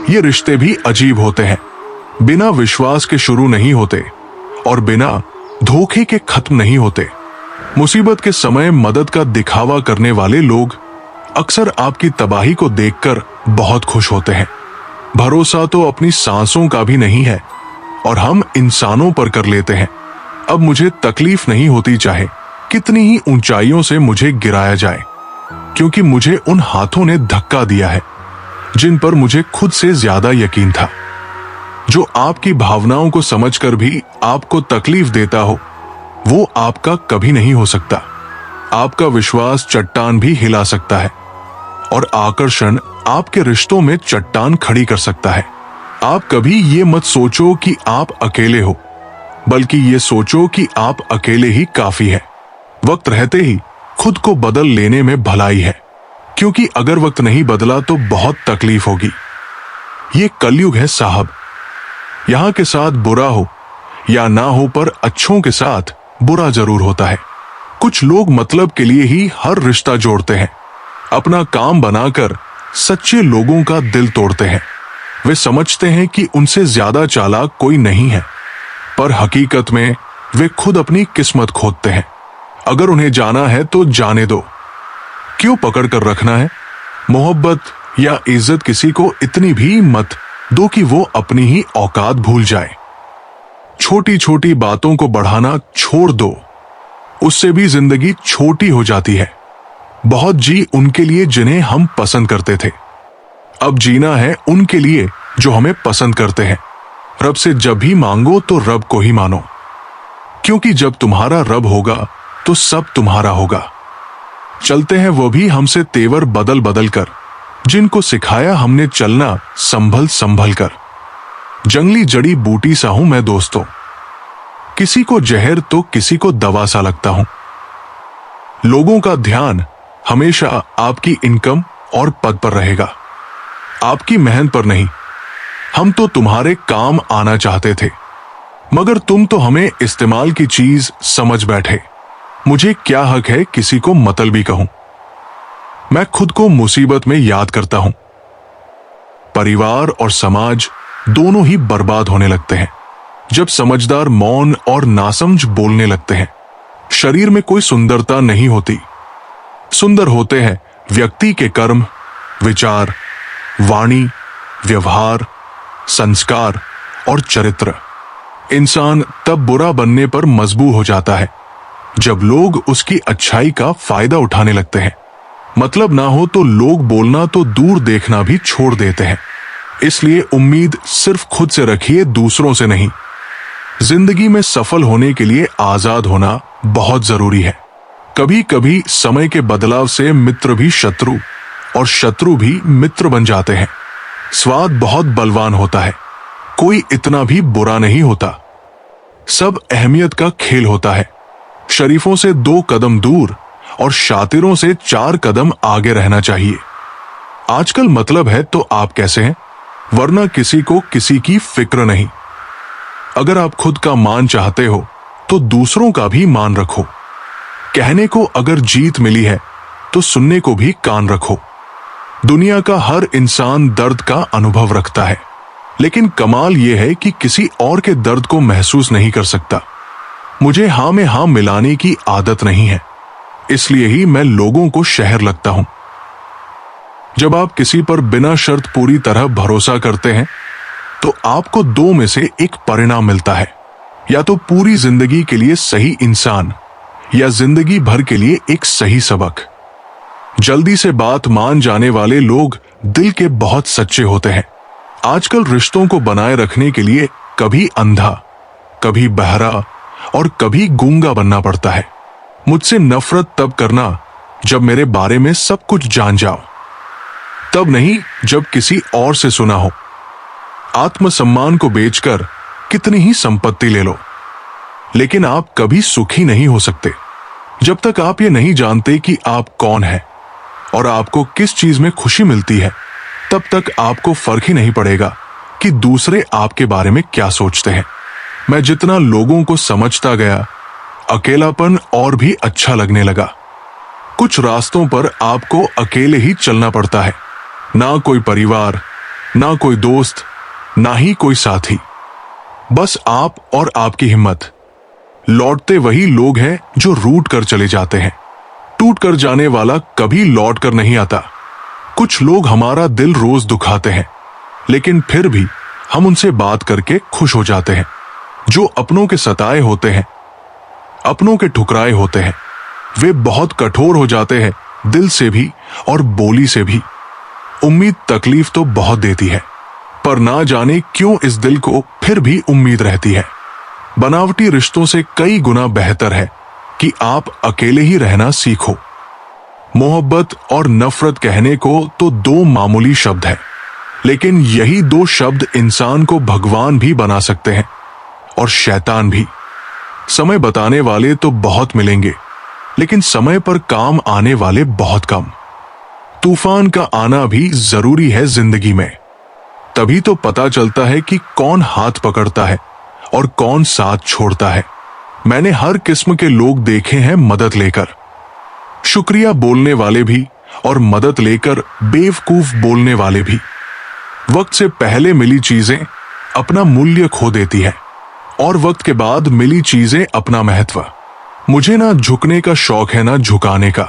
ये रिश्ते भी अजीब होते हैं, बिना विश्वास के शुरू नहीं होते और बिना धोखे के खत्म नहीं होते। मुसीबत के समय मदद का दिखावा करने वाले लोग अक्सर आपकी तबाही को देखकर बहुत खुश होते हैं। भरोसा तो अपनी सांसों का भी नहीं है और हम इंसानों पर कर लेते हैं। अब मुझे तकलीफ नहीं होती चाहे कितनी ही ऊंचाइयों से मुझे गिराया जाए, क्योंकि मुझे उन हाथों ने धक्का दिया है जिन पर मुझे खुद से ज्यादा यकीन था। जो आपकी भावनाओं को समझकर भी आपको तकलीफ देता हो, वो आपका कभी नहीं हो सकता। आपका विश्वास चट्टान भी हिला सकता है और आकर्षण आपके रिश्तों में चट्टान खड़ी कर सकता है। आप कभी ये मत सोचो कि आप अकेले हो, बल्कि ये सोचो कि आप अकेले ही काफी है। वक्त रहते ही खुद को बदल लेने में भलाई है, क्योंकि अगर वक्त नहीं बदला तो बहुत तकलीफ होगी। ये कलयुग है साहब। यहां के साथ बुरा हो या ना हो, पर अच्छों के साथ बुरा जरूर होता है। कुछ लोग मतलब के लिए ही हर रिश्ता जोड़ते हैं, अपना काम बनाकर सच्चे लोगों का दिल तोड़ते हैं। वे समझते हैं कि उनसे ज्यादा चालाक कोई नहीं है, पर हकीकत में वे खुद अपनी किस्मत खोदते हैं। अगर उन्हें जाना है तो जाने दो, क्यों पकड़ कर रखना है? मोहब्बत या इज्जत किसी को इतनी भी मत दो कि वो अपनी ही औकात भूल जाए। छोटी छोटी बातों को बढ़ाना छोड़ दो, उससे भी जिंदगी छोटी हो जाती है। बहुत जी उनके लिए जिन्हें हम पसंद करते थे, अब जीना है उनके लिए जो हमें पसंद करते हैं। रब से जब भी मांगो तो रब को ही मानो, क्योंकि जब तुम्हारा रब होगा तो सब तुम्हारा होगा। चलते हैं वो भी हमसे तेवर बदल बदल कर, जिनको सिखाया हमने चलना संभल संभल कर। जंगली जड़ी बूटी सा हूं मैं दोस्तों, किसी को जहर तो किसी को दवा सा लगता हूं। लोगों का ध्यान हमेशा आपकी इनकम और पद पर रहेगा, आपकी मेहनत पर नहीं। हम तो तुम्हारे काम आना चाहते थे, मगर तुम तो हमें इस्तेमाल की चीज समझ बैठे। मुझे क्या हक है किसी को मतलबी कहूं? मैं खुद को मुसीबत में याद करता हूं। परिवार और समाज दोनों ही बर्बाद होने लगते हैं जब समझदार मौन और नासमझ बोलने लगते हैं। शरीर में कोई सुंदरता नहीं होती, सुंदर होते हैं व्यक्ति के कर्म, विचार, वाणी, व्यवहार, संस्कार और चरित्र। इंसान तब बुरा बनने पर मजबूर हो जाता है जब लोग उसकी अच्छाई का फायदा उठाने लगते हैं। मतलब ना हो तो लोग बोलना तो दूर देखना भी छोड़ देते हैं। इसलिए उम्मीद सिर्फ खुद से रखिए, दूसरों से नहीं। जिंदगी में सफल होने के लिए आजाद होना बहुत जरूरी है। कभी कभी समय के बदलाव से मित्र भी शत्रु और शत्रु भी मित्र बन जाते हैं। स्वाद बहुत बलवान होता है, कोई इतना भी बुरा नहीं होता। सब अहमियत का खेल होता है। शरीफों से 2 कदम दूर और शातिरों से 4 कदम आगे रहना चाहिए। आजकल मतलब है तो आप कैसे हैं, वरना किसी को किसी की फिक्र नहीं। अगर आप खुद का मान चाहते हो तो दूसरों का भी मान रखो। कहने को अगर जीत मिली है तो सुनने को भी कान रखो। दुनिया का हर इंसान दर्द का अनुभव रखता है, लेकिन कमाल यह है कि किसी और के दर्द को महसूस नहीं कर सकता। मुझे हाँ में हाँ मिलाने की आदत नहीं है, इसलिए ही मैं लोगों को शहर लगता हूं। जब आप किसी पर बिना शर्त पूरी तरह भरोसा करते हैं तो आपको 2 में से एक परिणाम मिलता है, या तो पूरी जिंदगी के लिए सही इंसान या जिंदगी भर के लिए एक सही सबक। जल्दी से बात मान जाने वाले लोग दिल के बहुत सच्चे होते हैं। आजकल रिश्तों को बनाए रखने के लिए कभी अंधा, कभी बहरा और कभी गूंगा बनना पड़ता है। मुझसे नफरत तब करना जब मेरे बारे में सब कुछ जान जाओ, तब नहीं जब किसी और से सुना हो। आत्मसम्मान को बेचकर कितनी ही संपत्ति ले लो, लेकिन आप कभी सुखी नहीं हो सकते जब तक आप ये नहीं जानते कि आप कौन हैं और आपको किस चीज में खुशी मिलती है। तब तक आपको फर्क ही नहीं पड़ेगा कि दूसरे आपके बारे में क्या सोचते हैं। मैं जितना लोगों को समझता गया, अकेलापन और भी अच्छा लगने लगा। कुछ रास्तों पर आपको अकेले ही चलना पड़ता है, ना कोई परिवार, ना कोई दोस्त, ना ही कोई साथी, बस आप और आपकी हिम्मत। लौटते वही लोग हैं जो रूठ कर चले जाते हैं। टूट कर जाने वाला कभी लौट कर नहीं आता। कुछ लोग हमारा दिल रोज दुखाते हैं, लेकिन फिर भी हम उनसे बात करके खुश हो जाते हैं। जो अपनों के सताए होते हैं, अपनों के ठुकराए होते हैं, वे बहुत कठोर हो जाते हैं, दिल से भी और बोली से भी। उम्मीद तकलीफ तो बहुत देती है, पर ना जाने क्यों इस दिल को फिर भी उम्मीद रहती है। बनावटी रिश्तों से कई गुना बेहतर है कि आप अकेले ही रहना सीखो। मोहब्बत और नफरत कहने को तो दो मामूली शब्द है, लेकिन यही दो शब्द इंसान को भगवान भी बना सकते हैं और शैतान भी। समय बताने वाले तो बहुत मिलेंगे, लेकिन समय पर काम आने वाले बहुत कम। तूफान का आना भी जरूरी है जिंदगी में, तभी तो पता चलता है कि कौन हाथ पकड़ता है और कौन साथ छोड़ता है। मैंने हर किस्म के लोग देखे हैं मदद लेकर, शुक्रिया बोलने वाले भी और मदद लेकर बेवकूफ बोलने वाले भी। वक्त से पहले मिली चीजें अपना मूल्य खो देती है और वक्त के बाद मिली चीजें अपना महत्व। मुझे ना झुकने का शौक है, ना झुकाने का।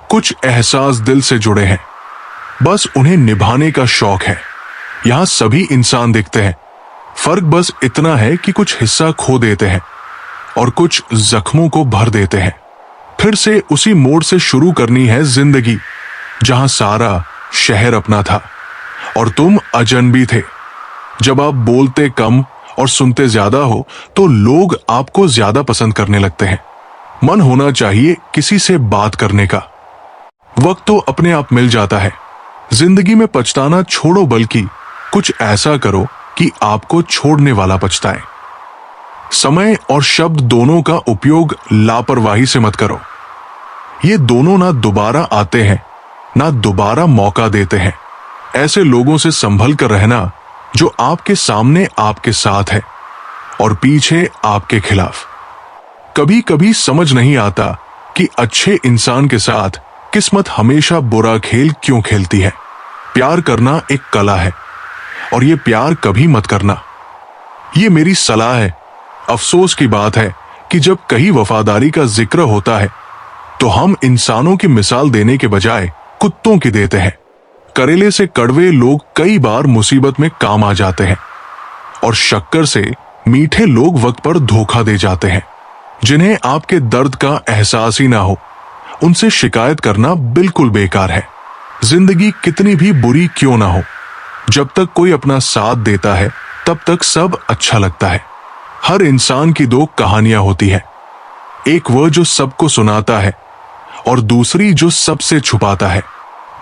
कुछ एहसास दिल से जुड़े हैं, बस उन्हें निभाने का शौक है। यहां सभी इंसान दिखते हैं, फर्क बस इतना है कि कुछ हिस्सा खो देते हैं और कुछ जख्मों को भर देते हैं। फिर से उसी मोड़ से शुरू करनी है जिंदगी, जहां सारा शहर अपना था और तुम अजनबी थे। जब आप बोलते कम और सुनते ज्यादा हो तो लोग आपको ज्यादा पसंद करने लगते हैं। मन होना चाहिए किसी से बात करने का। वक्त तो अपने आप मिल जाता है। जिंदगी में पछताना छोड़ो, बल्कि कुछ ऐसा करो कि आपको छोड़ने वाला पछताए। समय और शब्द दोनों का उपयोग लापरवाही से मत करो। ये दोनों ना दोबारा आते हैं, ना दोबारा मौका देते हैं। ऐसे लोगों से संभल कर रहना जो आपके सामने आपके साथ है और पीछे आपके खिलाफ। कभी कभी समझ नहीं आता कि अच्छे इंसान के साथ किस्मत हमेशा बुरा खेल क्यों खेलती है। प्यार करना एक कला है और ये प्यार कभी मत करना, ये मेरी सलाह है। अफसोस की बात है कि जब कहीं वफादारी का जिक्र होता है तो हम इंसानों की मिसाल देने के बजाय कुत्तों की देते हैं। करेले से कड़वे लोग कई बार मुसीबत में काम आ जाते हैं और शक्कर से मीठे लोग वक्त पर धोखा दे जाते हैं। जिन्हें आपके दर्द का एहसास ही ना हो, उनसे शिकायत करना बिल्कुल बेकार है। जिंदगी कितनी भी बुरी क्यों ना हो, जब तक कोई अपना साथ देता है तब तक सब अच्छा लगता है। हर इंसान की दो कहानियां होती हैं, एक वह जो सबको सुनाता है और दूसरी जो सबसे छुपाता है।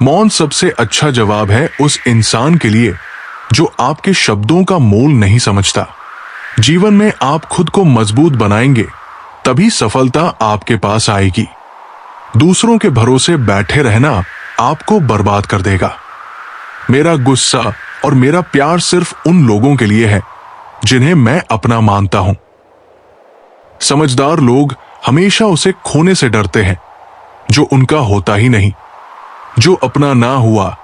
मौन सबसे अच्छा जवाब है उस इंसान के लिए जो आपके शब्दों का मोल नहीं समझता। जीवन में आप खुद को मजबूत बनाएंगे तभी सफलता आपके पास आएगी। दूसरों के भरोसे बैठे रहना आपको बर्बाद कर देगा। मेरा गुस्सा और मेरा प्यार सिर्फ उन लोगों के लिए है जिन्हें मैं अपना मानता हूं। समझदार लोग हमेशा उसे खोने से डरते हैं जो उनका होता ही नहीं। जो अपना ना हुआ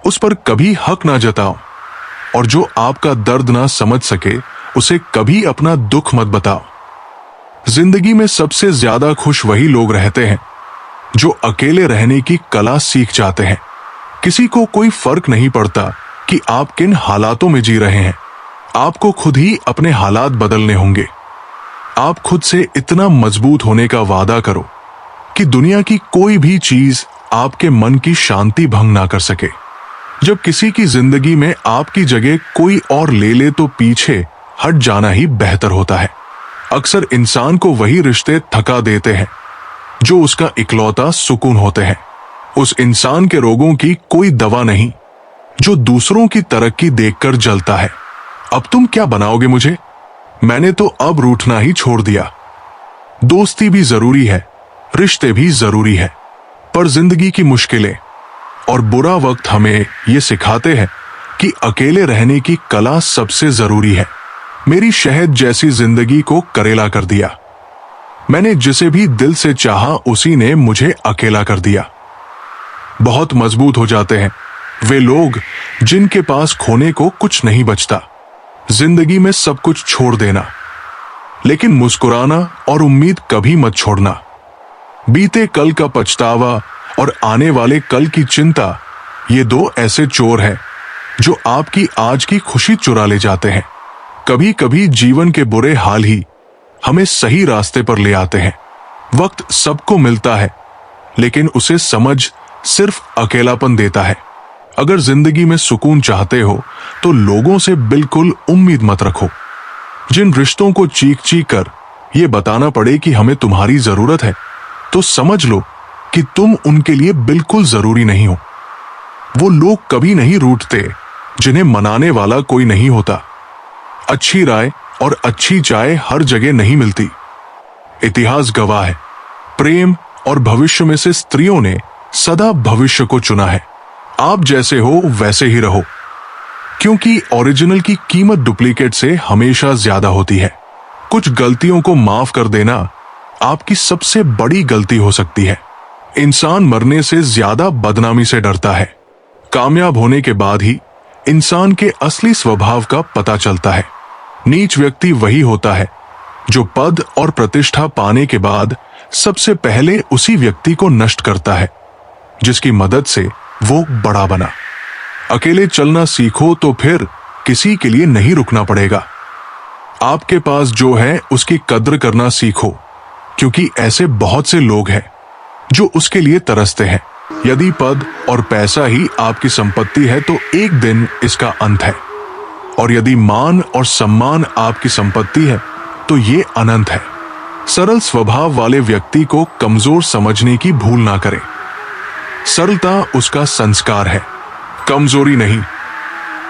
उस पर कभी हक ना जताओ, और जो आपका दर्द ना समझ सके उसे कभी अपना दुख मत बताओ। जिंदगी में सबसे ज्यादा खुश वही लोग रहते हैं जो अकेले रहने की कला सीख जाते हैं। किसी को कोई फर्क नहीं पड़ता कि आप किन हालातों में जी रहे हैं, आपको खुद ही अपने हालात बदलने होंगे। आप खुद से इतना मजबूत होने का वादा करो कि दुनिया की कोई भी चीज आपके मन की शांति भंग ना कर सके। जब किसी की जिंदगी में आपकी जगह कोई और ले ले तो पीछे हट जाना ही बेहतर होता है। अक्सर इंसान को वही रिश्ते थका देते हैं जो उसका इकलौता सुकून होते हैं। उस इंसान के रोगों की कोई दवा नहीं जो दूसरों की तरक्की देखकर जलता है। अब तुम क्या बनाओगे मुझे? मैंने तो अब रूठना ही छोड़ दिया। दोस्ती भी जरूरी है, रिश्ते भी जरूरी है, पर जिंदगी की मुश्किलें और बुरा वक्त हमें ये सिखाते हैं कि अकेले रहने की कला सबसे जरूरी है। मेरी शहद जैसी जिंदगी को करेला कर दिया। मैंने जिसे भी दिल से चाहा उसी ने मुझे अकेला कर दिया। बहुत मजबूत हो जाते हैं वे लोग जिनके पास खोने को कुछ नहीं बचता, जिंदगी में सब कुछ छोड़ देना, लेकिन मुस्कुराना और उम्मीद कभी मत छोड़ना। बीते कल का पछतावा और आने वाले कल की चिंता, ये दो ऐसे चोर हैं जो आपकी आज की खुशी चुरा ले जाते हैं। कभी कभी जीवन के बुरे हाल ही हमें सही रास्ते पर ले आते हैं। वक्त सबको मिलता है, लेकिन उसे समझ सिर्फ अकेलापन देता है। अगर जिंदगी में सुकून चाहते हो तो लोगों से बिल्कुल उम्मीद मत रखो। जिन रिश्तों को चीख चीख कर ये बताना पड़े कि हमें तुम्हारी जरूरत है, तो समझ लो कि तुम उनके लिए बिल्कुल जरूरी नहीं हो। वो लोग कभी नहीं रूठते जिन्हें मनाने वाला कोई नहीं होता। अच्छी राय और अच्छी चाय हर जगह नहीं मिलती। इतिहास गवाह है, प्रेम और भविष्य में से स्त्रियों ने सदा भविष्य को चुना है। आप जैसे हो वैसे ही रहो, क्योंकि ओरिजिनल की कीमत डुप्लीकेट से हमेशा ज्यादा होती है। कुछ गलतियों को माफ कर देना आपकी सबसे बड़ी गलती हो सकती है। इंसान मरने से ज्यादा बदनामी से डरता है। कामयाब होने के बाद ही इंसान के असली स्वभाव का पता चलता है। नीच व्यक्ति वही होता है जो पद और प्रतिष्ठा पाने के बाद सबसे पहले उसी व्यक्ति को नष्ट करता है जिसकी मदद से वो बड़ा बना। अकेले चलना सीखो तो फिर किसी के लिए नहीं रुकना पड़ेगा। आपके पास जो है उसकी कद्र करना सीखो, क्योंकि ऐसे बहुत से लोग हैं जो उसके लिए तरसते हैं। यदि पद और पैसा ही आपकी संपत्ति है तो एक दिन इसका अंत है, और यदि मान और सम्मान आपकी संपत्ति है तो ये अनंत है। सरल स्वभाव वाले व्यक्ति को कमजोर समझने की भूल ना करें। सरलता उसका संस्कार है, कमजोरी नहीं।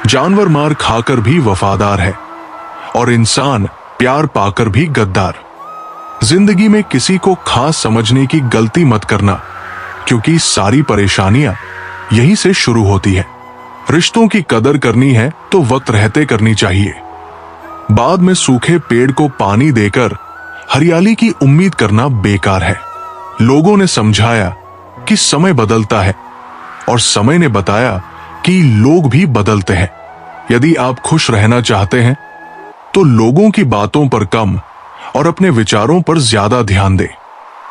जानवर मार खाकर भी वफादार है और इंसान प्यार पाकर भी गद्दार। जिंदगी में किसी को खास समझने की गलती मत करना, क्योंकि सारी परेशानियां यहीं से शुरू होती है। रिश्तों की कदर करनी है तो वक्त रहते करनी चाहिए। बाद में सूखे पेड़ को पानी देकर हरियाली की उम्मीद करना बेकार है। लोगों ने समझाया कि समय बदलता है, और समय ने बताया कि लोग भी बदलते हैं। यदि आप खुश रहना चाहते हैं तो लोगों की बातों पर कम और अपने विचारों पर ज्यादा ध्यान दें।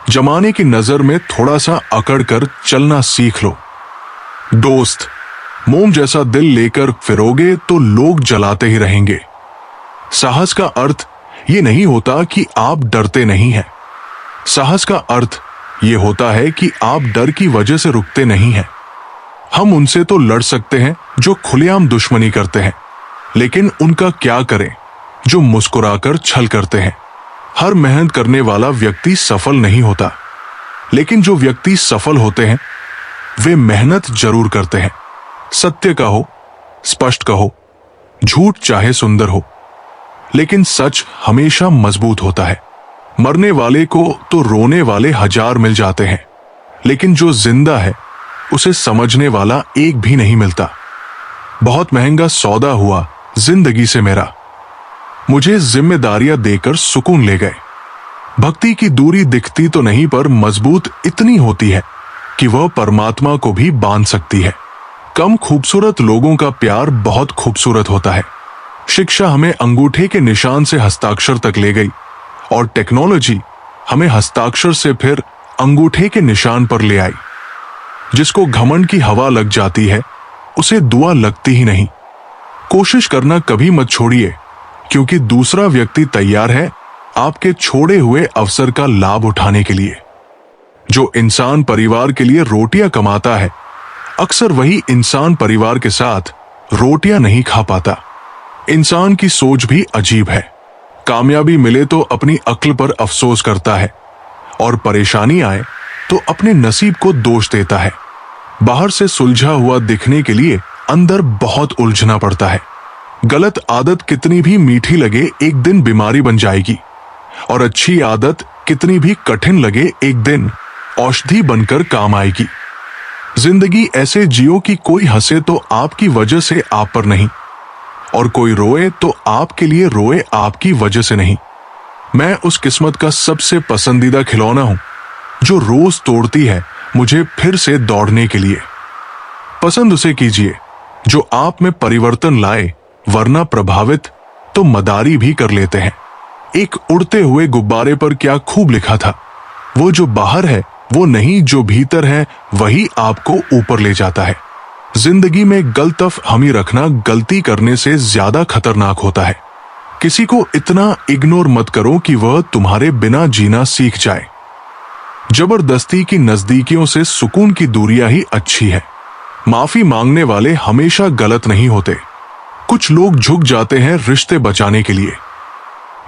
जमाने की नजर में थोड़ा सा अकड़ कर चलना सीख लो। दोस्त, मोम जैसा दिल लेकर फिरोगे तो लोग जलाते ही रहेंगे। साहस का अर्थ ये नहीं होता कि आप डरते नहीं हैं। साहस का अर्थ ये होता है कि आप डर की वजह से रुकते नहीं हैं। हम उनसे तो लड़ सकते हैं जो खुलेआम दुश्मनी करते हैं, लेकिन उनका क्या करें जो मुस्कुराकर छल करते हैं। हर मेहनत करने वाला व्यक्ति सफल नहीं होता, लेकिन जो व्यक्ति सफल होते हैं वे मेहनत जरूर करते हैं। सत्य कहो, स्पष्ट कहो, झूठ चाहे सुंदर हो, लेकिन सच हमेशा मजबूत होता है। मरने वाले को तो रोने वाले 1000 मिल जाते हैं, लेकिन जो जिंदा है उसे समझने वाला एक भी नहीं मिलता। बहुत महंगा सौदा हुआ जिंदगी से मेरा, मुझे जिम्मेदारियां देकर सुकून ले गए। भक्ति की दूरी दिखती तो नहीं, पर मजबूत इतनी होती है कि वह परमात्मा को भी बांध सकती है। कम खूबसूरत लोगों का प्यार बहुत खूबसूरत होता है। शिक्षा हमें अंगूठे के निशान से हस्ताक्षर तक ले गई, और टेक्नोलॉजी हमें हस्ताक्षर से फिर अंगूठे के निशान पर ले आई। जिसको घमंड की हवा लग जाती है उसे दुआ लगती ही नहीं। कोशिश करना कभी मत छोड़िए, क्योंकि दूसरा व्यक्ति तैयार है आपके छोड़े हुए अवसर का लाभ उठाने के लिए। जो इंसान परिवार के लिए रोटियां कमाता है, अक्सर वही इंसान परिवार के साथ रोटियां नहीं खा पाता। इंसान की सोच भी अजीब है। कामयाबी मिले तो अपनी अक्ल पर अफसोस करता है, और परेशानी आए तो अपने नसीब को दोष देता है। बाहर से सुलझा हुआ दिखने के लिए अंदर बहुत उलझना पड़ता है। गलत आदत कितनी भी मीठी लगे एक दिन बीमारी बन जाएगी, और अच्छी आदत कितनी भी कठिन लगे एक दिन औषधि बनकर काम आएगी। जिंदगी ऐसे जियो कि कोई हंसे तो आपकी वजह से आप पर नहीं, और कोई रोए तो आपके लिए रोए आपकी वजह से नहीं। मैं उस किस्मत का सबसे पसंदीदा खिलौना हूं जो रोज तोड़ती है मुझे फिर से दौड़ने के लिए। पसंद उसे कीजिए जो आप में परिवर्तन लाए, वरना प्रभावित तो मदारी भी कर लेते हैं। एक उड़ते हुए गुब्बारे पर क्या खूब लिखा था, वो जो बाहर है वो नहीं, जो भीतर है वही आपको ऊपर ले जाता है। जिंदगी में गलतफ हमी रखना गलती करने से ज्यादा खतरनाक होता है। किसी को इतना इग्नोर मत करो कि वह तुम्हारे बिना जीना सीख जाए। जबरदस्ती की नजदीकियों से सुकून की दूरियां ही अच्छी है। माफी मांगने वाले हमेशा गलत नहीं होते। कुछ लोग झुक जाते हैं रिश्ते बचाने के लिए।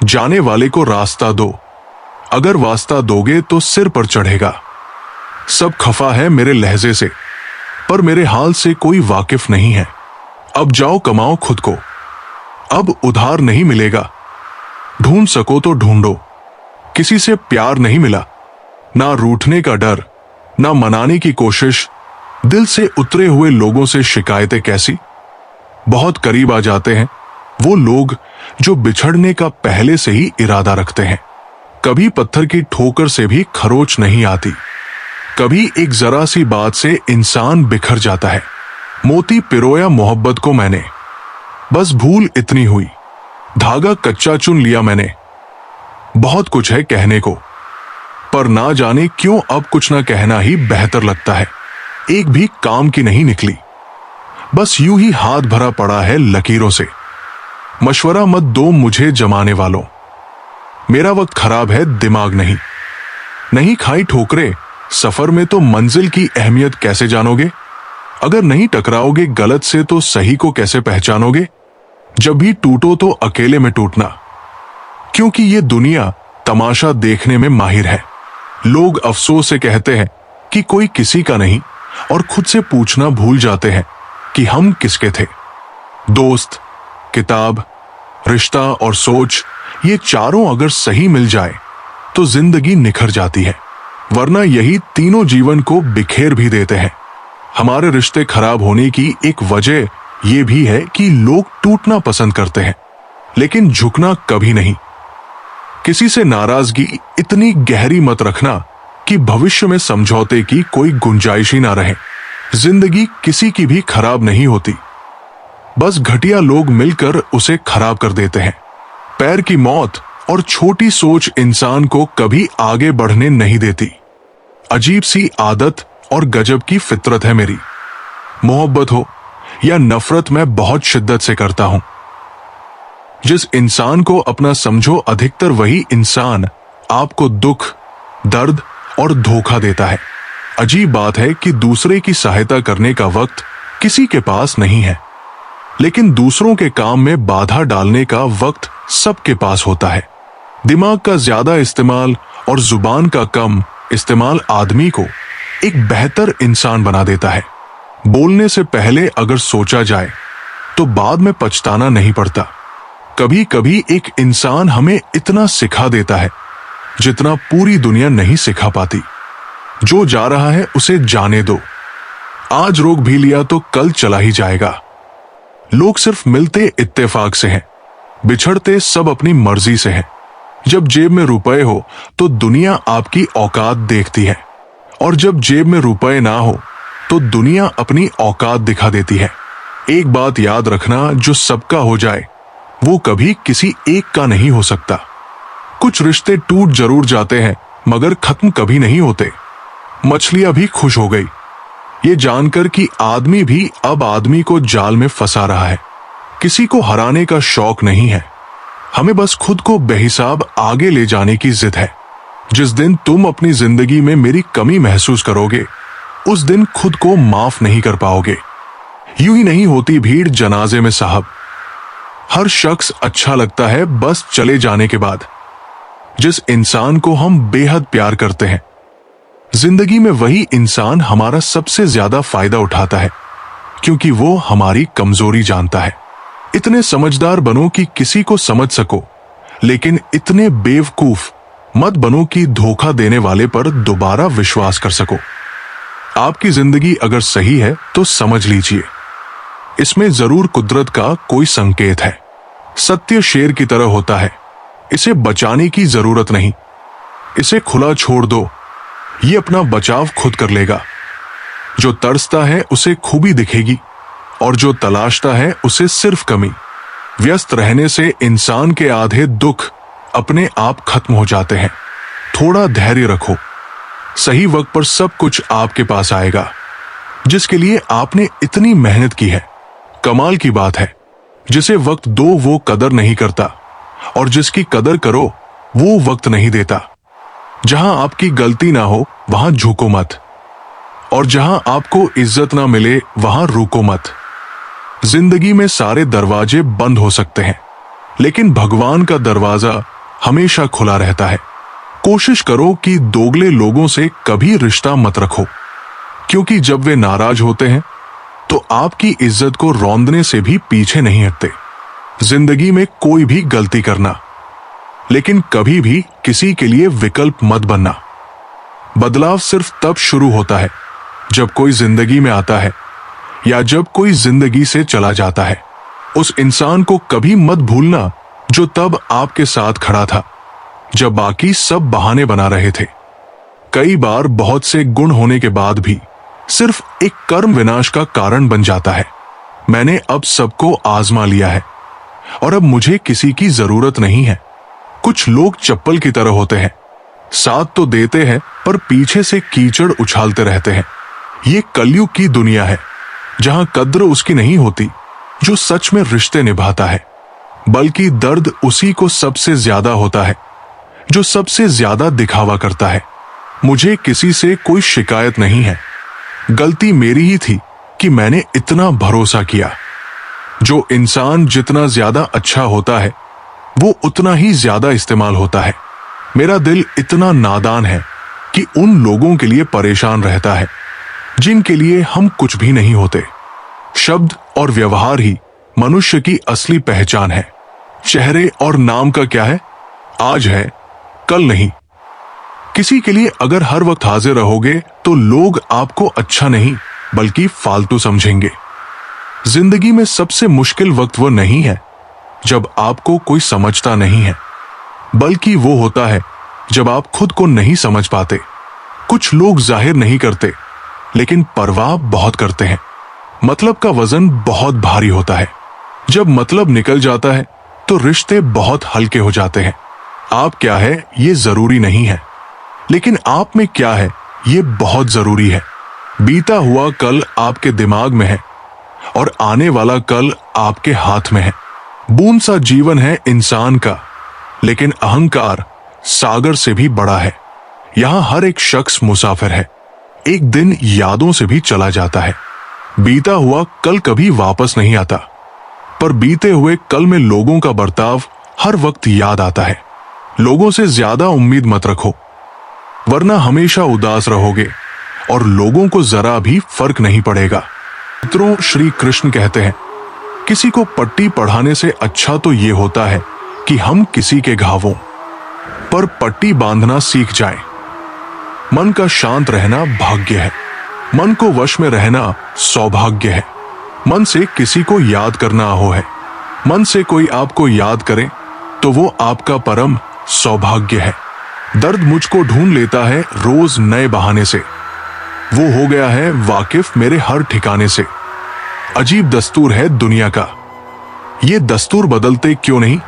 जाने वाले को रास्ता दो, अगर वास्ता दोगे तो सिर पर चढ़ेगा। सब खफा है मेरे लहजे से, पर मेरे हाल से कोई वाकिफ नहीं है। अब जाओ कमाओ खुद को, अब उधार नहीं मिलेगा। ढूंढ सको तो ढूंढो। किसी से प्यार नहीं मिला, ना रूठने का डर, ना मनाने की कोशिश। दिल से उतरे हुए लोगों से शिकायतें कैसी। बहुत करीब आ जाते हैं वो लोग जो बिछड़ने का पहले से ही इरादा रखते हैं। कभी पत्थर की ठोकर से भी खरोच नहीं आती। कभी एक जरा सी बात से इंसान बिखर जाता है। मोती पिरोया मोहब्बत को मैंने, बस भूल इतनी हुई, धागा कच्चा चुन लिया मैंने। बहुत कुछ है कहने को, पर ना जाने क्यों अब कुछ ना कहना ही बेहतर लगता है। एक भी काम की नहीं निकली, बस यूं ही हाथ भरा पड़ा है लकीरों से। मशवरा मत दो मुझे जमाने वालों, मेरा वक्त खराब है दिमाग नहीं। नहीं खाई ठोकरे सफर में तो मंजिल की अहमियत कैसे जानोगे। अगर नहीं टकराओगे गलत से तो सही को कैसे पहचानोगे। जब भी टूटो तो अकेले में टूटना, क्योंकि ये दुनिया तमाशा देखने में माहिर है। लोग अफसोस से कहते हैं कि कोई किसी का नहीं, और खुद से पूछना भूल जाते हैं कि हम किसके थे। दोस्त, किताब, रिश्ता और सोच, ये चारों अगर सही मिल जाए तो जिंदगी निखर जाती है, वरना यही तीनों जीवन को बिखेर भी देते हैं। हमारे रिश्ते खराब होने की एक वजह यह भी है कि लोग टूटना पसंद करते हैं, लेकिन झुकना कभी नहीं। किसी से नाराजगी इतनी गहरी मत रखना कि भविष्य में समझौते की कोई गुंजाइश ही ना रहे। जिंदगी किसी की भी खराब नहीं होती, बस घटिया लोग मिलकर उसे खराब कर देते हैं। पैर की मौत और छोटी सोच इंसान को कभी आगे बढ़ने नहीं देती। अजीब सी आदत और गजब की फितरत है मेरी। मोहब्बत हो या नफरत मैं बहुत शिद्दत से करता हूं। जिस इंसान को अपना समझो अधिकतर वही इंसान आपको दुख, दर्द और धोखा देता है। अजीब बात है कि दूसरे की सहायता करने का वक्त किसी के पास नहीं है, लेकिन दूसरों के काम में बाधा डालने का वक्त सबके पास होता है। दिमाग का ज्यादा इस्तेमाल और जुबान का कम इस्तेमाल आदमी को एक बेहतर इंसान बना देता है। बोलने से पहले अगर सोचा जाए तो बाद में पछताना नहीं पड़ता। कभी कभी एक इंसान हमें इतना सिखा देता है जितना पूरी दुनिया नहीं सिखा पाती। जो जा रहा है उसे जाने दो, आज रोक भी लिया तो कल चला ही जाएगा। लोग सिर्फ मिलते इत्तेफाक से हैं, बिछड़ते सब अपनी मर्जी से हैं। जब जेब में रुपए हो तो दुनिया आपकी औकात देखती है, और जब जेब में रुपए ना हो तो दुनिया अपनी औकात दिखा देती है। एक बात याद रखना, जो सबका हो जाए वो कभी किसी एक का नहीं हो सकता। कुछ रिश्ते टूट जरूर जाते हैं मगर खत्म कभी नहीं होते। मछलियां भी खुश हो गई ये जानकर कि आदमी भी अब आदमी को जाल में फंसा रहा है। किसी को हराने का शौक नहीं है, हमें बस खुद को बेहिसाब आगे ले जाने की जिद है। जिस दिन तुम अपनी जिंदगी में मेरी कमी महसूस करोगे उस दिन खुद को माफ नहीं कर पाओगे। यूं ही नहीं होती भीड़ जनाजे में साहब। हर शख्स अच्छा लगता है बस चले जाने के बाद। जिस इंसान को हम बेहद प्यार करते हैं, जिंदगी में वही इंसान हमारा सबसे ज्यादा फायदा उठाता है, क्योंकि वो हमारी कमजोरी जानता है। इतने समझदार बनो कि किसी को समझ सको, लेकिन इतने बेवकूफ मत बनो कि धोखा देने वाले पर दोबारा विश्वास कर सको। आपकी जिंदगी अगर सही है तो समझ लीजिए, इसमें जरूर कुदरत का कोई संकेत है। सत्य शेर की तरह होता है, इसे बचाने की जरूरत नहीं। इसे खुला छोड़ दो, ये अपना बचाव खुद कर लेगा। जो तरसता है उसे खूबी दिखेगी और जो तलाशता है उसे सिर्फ कमी। व्यस्त रहने से इंसान के आधे दुख अपने आप खत्म हो जाते हैं। थोड़ा धैर्य रखो, सही वक्त पर सब कुछ आपके पास आएगा जिसके लिए आपने इतनी मेहनत की है। कमाल की बात है, जिसे वक्त दो वो कदर नहीं करता और जिसकी कदर करो वो वक्त नहीं देता। जहां आपकी गलती ना हो वहां झुको मत, और जहां आपको इज्जत ना मिले वहां रुको मत। जिंदगी में सारे दरवाजे बंद हो सकते हैं, लेकिन भगवान का दरवाजा हमेशा खुला रहता है। कोशिश करो कि दोगले लोगों से कभी रिश्ता मत रखो, क्योंकि जब वे नाराज होते हैं तो आपकी इज्जत को रौंदने से भी पीछे नहीं हटते। जिंदगी में कोई भी गलती करना, लेकिन कभी भी किसी के लिए विकल्प मत बनना। बदलाव सिर्फ तब शुरू होता है जब कोई जिंदगी में आता है या जब कोई जिंदगी से चला जाता है। उस इंसान को कभी मत भूलना जो तब आपके साथ खड़ा था जब बाकी सब बहाने बना रहे थे। कई बार बहुत से गुण होने के बाद भी सिर्फ एक कर्म विनाश का कारण बन जाता है। मैंने अब सबको आजमा लिया है और अब मुझे किसी की जरूरत नहीं है। कुछ लोग चप्पल की तरह होते हैं, साथ तो देते हैं पर पीछे से कीचड़ उछालते रहते हैं। ये कलयुग की दुनिया है जहां कद्र उसकी नहीं होती जो सच में रिश्ते निभाता है, बल्कि दर्द उसी को सबसे ज्यादा होता है जो सबसे ज्यादा दिखावा करता है। मुझे किसी से कोई शिकायत नहीं है। गलती मेरी ही थी कि मैंने इतना भरोसा किया। जो इंसान जितना ज्यादा अच्छा होता है वो उतना ही ज्यादा इस्तेमाल होता है। मेरा दिल इतना नादान है कि उन लोगों के लिए परेशान रहता है जिनके लिए हम कुछ भी नहीं होते। शब्द और व्यवहार ही मनुष्य की असली पहचान है। चेहरे और नाम का क्या है, आज है कल नहीं। किसी के लिए अगर हर वक्त हाजिर रहोगे तो लोग आपको अच्छा नहीं बल्कि फालतू समझेंगे। जिंदगी में सबसे मुश्किल वक्त वो नहीं है जब आपको कोई समझता नहीं है, बल्कि वो होता है जब आप खुद को नहीं समझ पाते। कुछ लोग जाहिर नहीं करते लेकिन परवाह बहुत करते हैं। मतलब का वजन बहुत भारी होता है। जब मतलब निकल जाता है तो रिश्ते बहुत हल्के हो जाते हैं। आप क्या है ये जरूरी नहीं है, लेकिन आप में क्या है ये बहुत जरूरी है। बीता हुआ कल आपके दिमाग में है और आने वाला कल आपके हाथ में है। बूंद सा जीवन है इंसान का, लेकिन अहंकार सागर से भी बड़ा है। यहां हर एक शख्स मुसाफिर है, एक दिन यादों से भी चला जाता है। बीता हुआ कल कभी वापस नहीं आता, पर बीते हुए कल में लोगों का बर्ताव हर वक्त याद आता है। लोगों से ज्यादा उम्मीद मत रखो, वरना हमेशा उदास रहोगे और लोगों को जरा भी फर्क नहीं पड़ेगा। मित्रों, श्री कृष्ण कहते हैं, किसी को पट्टी पढ़ाने से अच्छा तो ये होता है कि हम किसी के घावों पर पट्टी बांधना सीख जाएं। मन का शांत रहना भाग्य है, मन को वश में रहना सौभाग्य है। मन से किसी को याद करना अहो है। मन से कोई आपको याद करे तो वो आपका परम सौभाग्य है। दर्द मुझको ढूंढ लेता है रोज नए बहाने से, वो हो गया है वाकिफ मेरे हर ठिकाने से। अजीब दस्तूर है दुनिया का, ये दस्तूर बदलते क्यों नहीं।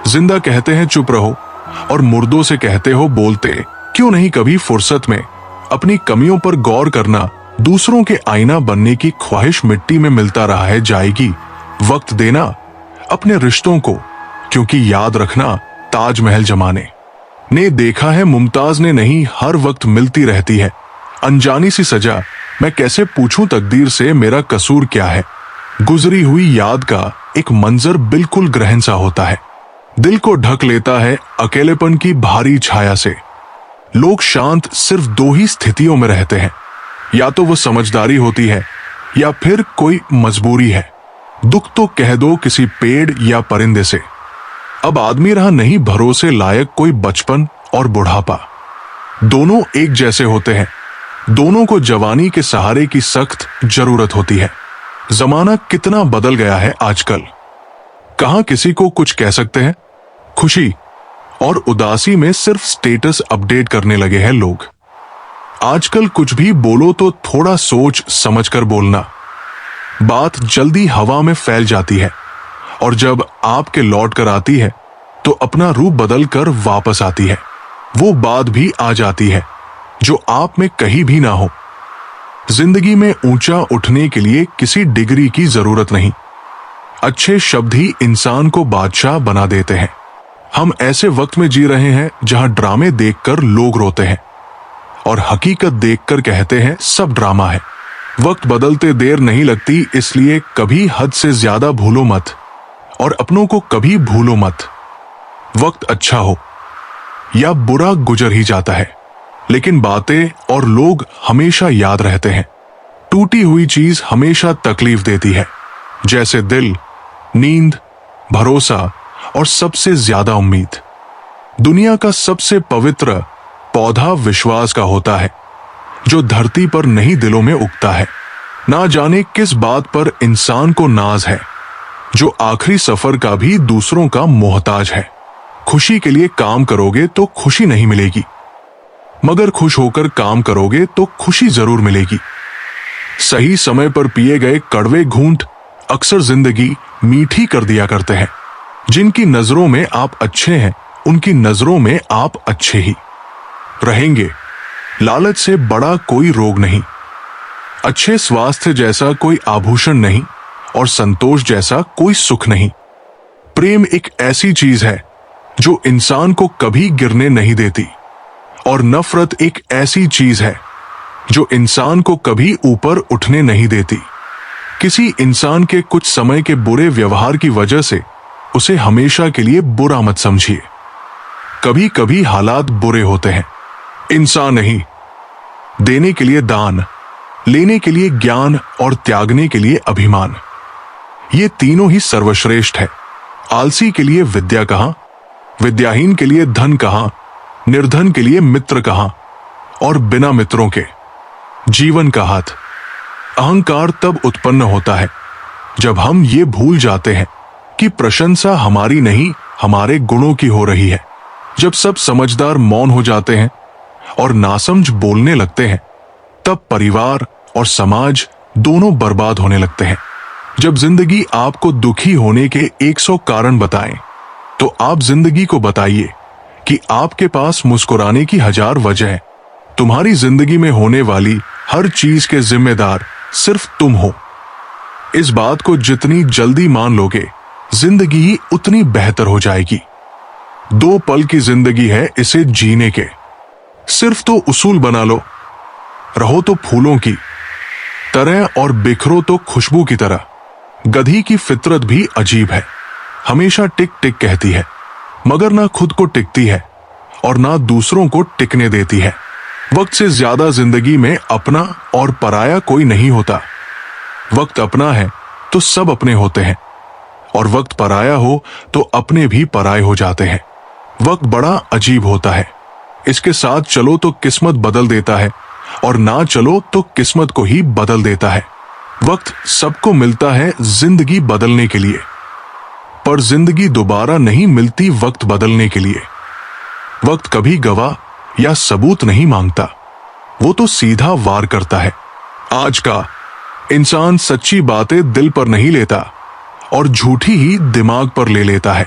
जिंदा कहते हैं चुप रहो और मुर्दों से कहते हो बोलते क्यों नहीं। कभी फुर्सत में अपनी कमियों पर गौर करना, दूसरों के आईना बनने की ख्वाहिश मिट्टी में मिलता रहा है जाएगी। वक्त देना अपने रिश्तों को, क्योंकि याद रखना ताजमहल जमाने ने देखा है मुमताज ने नहीं हर वक्त मिलती रहती है। अनजानी सी सजा मैं कैसे पूछूं तकदीर से मेरा कसूर क्या है। गुजरी हुई याद का एक मंजर बिल्कुल ग्रहण सा होता है, दिल को ढक लेता है अकेलेपन की भारी छाया से। लोग शांत सिर्फ दो ही स्थितियों में रहते हैं, या तो वो समझदारी होती है या फिर कोई मजबूरी है। दुख तो कह दो किसी पेड़ या परिंदे से। अब आदमी रहा नहीं भरोसे लायक कोई बचपन और बुढ़ापा, दोनों एक जैसे होते हैं। दोनों को जवानी के सहारे की सख्त जरूरत होती है। जमाना कितना बदल गया है आजकल, कहां किसी को कुछ कह सकते हैं। खुशी और उदासी में सिर्फ स्टेटस अपडेट करने लगे हैं लोग। आजकल कुछ भी बोलो तो थोड़ा सोच समझकर बोलना। बात जल्दी हवा में फैल जाती है और जब आपके लौट कर आती है तो अपना रूप बदल कर वापस आती है। वो बात भी आ जाती है जो आप में कहीं भी ना हो। जिंदगी में ऊंचा उठने के लिए किसी डिग्री की जरूरत नहीं। अच्छे शब्द ही इंसान को बादशाह बना देते हैं। हम ऐसे वक्त में जी रहे हैं जहां ड्रामे देखकर लोग रोते हैं और हकीकत देखकर कहते हैं सब ड्रामा है। वक्त बदलते देर नहीं लगती, इसलिए कभी हद से ज्यादा भूलो मत और अपनों को कभी भूलो मत। वक्त अच्छा हो या बुरा गुजर ही जाता है, लेकिन बातें और लोग हमेशा याद रहते हैं। टूटी हुई चीज हमेशा तकलीफ देती है, जैसे दिल, नींद, भरोसा और सबसे ज्यादा उम्मीद। दुनिया का सबसे पवित्र पौधा विश्वास का होता है, जो धरती पर नहीं दिलों में उगता है। ना जाने किस बात पर इंसान को नाज है, जो आखिरी सफर का भी दूसरों का मोहताज है। खुशी के लिए काम करोगे तो खुशी नहीं मिलेगी, मगर खुश होकर काम करोगे तो खुशी जरूर मिलेगी। सही समय पर पिए गए कड़वे घूंट अक्सर जिंदगी मीठी कर दिया करते हैं। जिनकी नजरों में आप अच्छे हैं, उनकी नजरों में आप अच्छे ही रहेंगे। लालच से बड़ा कोई रोग नहीं, अच्छे स्वास्थ्य जैसा कोई आभूषण नहीं और संतोष जैसा कोई सुख नहीं। प्रेम एक ऐसी चीज है जो इंसान को कभी गिरने नहीं देती, और नफरत एक ऐसी चीज है जो इंसान को कभी ऊपर उठने नहीं देती। किसी इंसान के कुछ समय के बुरे व्यवहार की वजह से उसे हमेशा के लिए बुरा मत समझिए। कभी कभी हालात बुरे होते हैं, इंसान नहीं। देने के लिए दान, लेने के लिए ज्ञान और त्यागने के लिए अभिमान, ये तीनों ही सर्वश्रेष्ठ है। आलसी के लिए विद्या कहां, विद्याहीन के लिए धन कहां, निर्धन के लिए मित्र कहां और बिना मित्रों के जीवन का हाथ। अहंकार तब उत्पन्न होता है जब हम ये भूल जाते हैं कि प्रशंसा हमारी नहीं, हमारे गुणों की हो रही है। जब सब समझदार मौन हो जाते हैं और नासमझ बोलने लगते हैं, तब परिवार और समाज दोनों बर्बाद होने लगते हैं। जब जिंदगी आपको दुखी होने के 100 कारण बताएं, तो आप जिंदगी को बताइए कि आपके पास मुस्कुराने की 1000 वजह है। तुम्हारी जिंदगी में होने वाली हर चीज के जिम्मेदार सिर्फ तुम हो। इस बात को जितनी जल्दी मान लोगे, जिंदगी ही उतनी बेहतर हो जाएगी। 2 पल की जिंदगी है, इसे जीने के सिर्फ तो उसूल बना लो। रहो तो फूलों की तरह और बिखरो तो खुशबू की तरह। गधी की फितरत भी अजीब है, हमेशा टिक टिक कहती है, मगर ना खुद को टिकती है और ना दूसरों को टिकने देती है। वक्त से ज्यादा जिंदगी में अपना और पराया कोई नहीं होता। वक्त अपना है तो सब अपने होते हैं, और वक्त पराया हो तो अपने भी पराये हो जाते हैं। वक्त बड़ा अजीब होता है, इसके साथ चलो तो किस्मत बदल देता है और ना चलो तो किस्मत को ही बदल देता है। वक्त सबको मिलता है जिंदगी बदलने के लिए, पर जिंदगी दोबारा नहीं मिलती वक्त बदलने के लिए। वक्त कभी गवाह या सबूत नहीं मांगता, वो तो सीधा वार करता है। आज का इंसान सच्ची बातें दिल पर नहीं लेता और झूठी ही दिमाग पर ले लेता है।